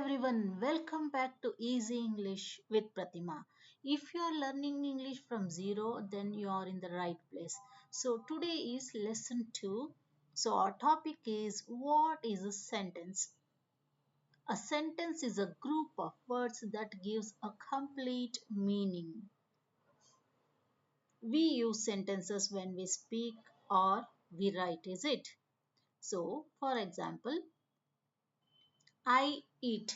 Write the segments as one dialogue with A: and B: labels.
A: everyone, welcome back to Easy English with Pratima. If you are learning English from zero, then you are in the right place. So, today is lesson 2. So, our topic is what is a sentence? A sentence is a group of words that gives a complete meaning. We use sentences when we speak or we write, is it? So, for example, I eat.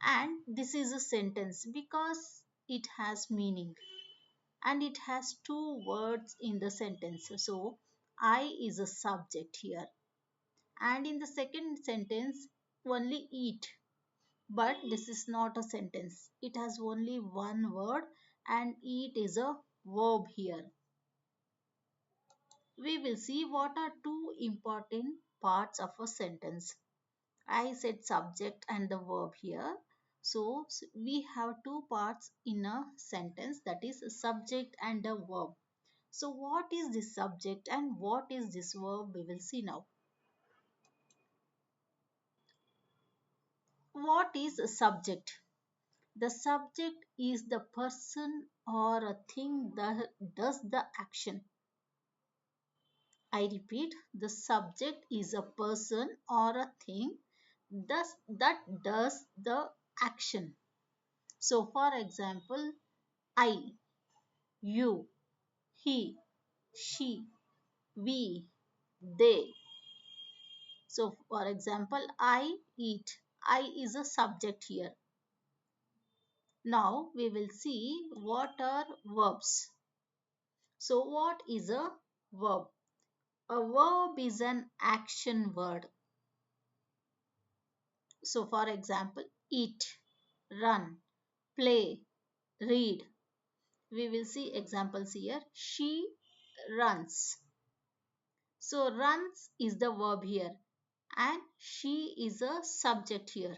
A: And this is a sentence because it has meaning and it has two words in the sentence. So I is a subject here, and in the second sentence only eat, but this is not a sentence. It has only one word and eat is a verb here. We will see what are two important parts of a sentence. I said subject and the verb here. So we have two parts in a sentence, that is a subject and a verb. So what is this subject and what is this verb, we will see now. What is a subject? The subject is the person or a thing that does the action. I repeat, the subject is a person or a thing that does the action. So for example, I, you, he, she, we, they. So for example, I eat. I is a subject here. Now we will see what are verbs. So what is a verb? A verb is an action word. So for example, eat, run, play, read. We will see examples here. She runs. So runs is the verb here and she is a subject here.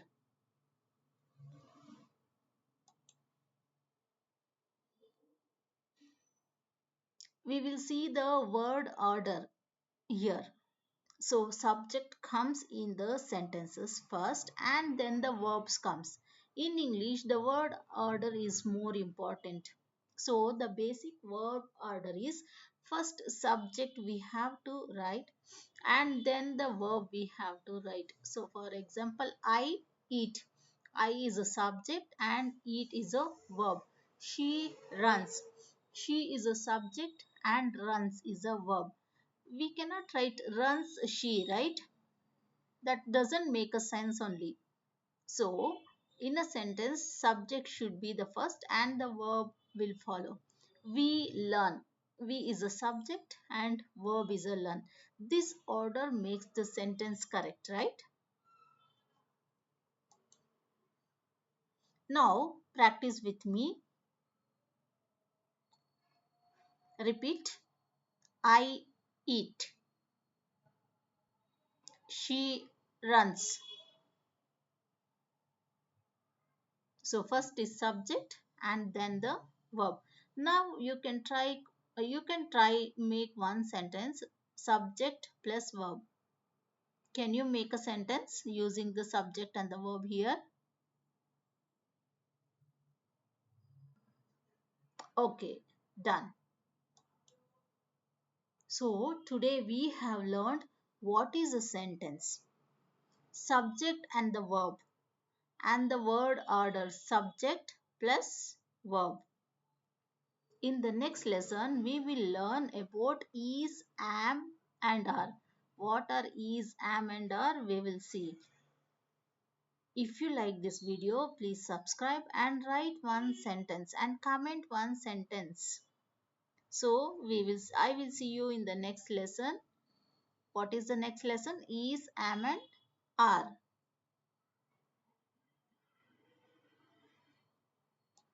A: We will see the word order here. So subject comes in the sentences first and then the verbs comes. In English the word order is more important. So the basic verb order is first subject we have to write and then the verb we have to write. So for example, I eat. I is a subject and eat is a verb. She runs. She is a subject and runs is a verb. We cannot write runs she, right? That doesn't make a sense only. So in a sentence, subject should be the first and the verb will follow. We learn. We is a subject and verb is a learn. This order makes the sentence correct, right? Now practice with me. Repeat. I eat. She runs. So first is subject and then the verb. Now you can try make one sentence subject plus verb. Can you make a sentence using the subject and the verb here? Okay, done. So today we have learned what is a sentence, subject and the verb, and the word order subject plus verb. In the next lesson, we will learn about is, am and are. What are is, am and are, we will see. If you like this video, please subscribe and write one sentence and comment one sentence. So I will see you in the next lesson. What is the next lesson? Is, am and are.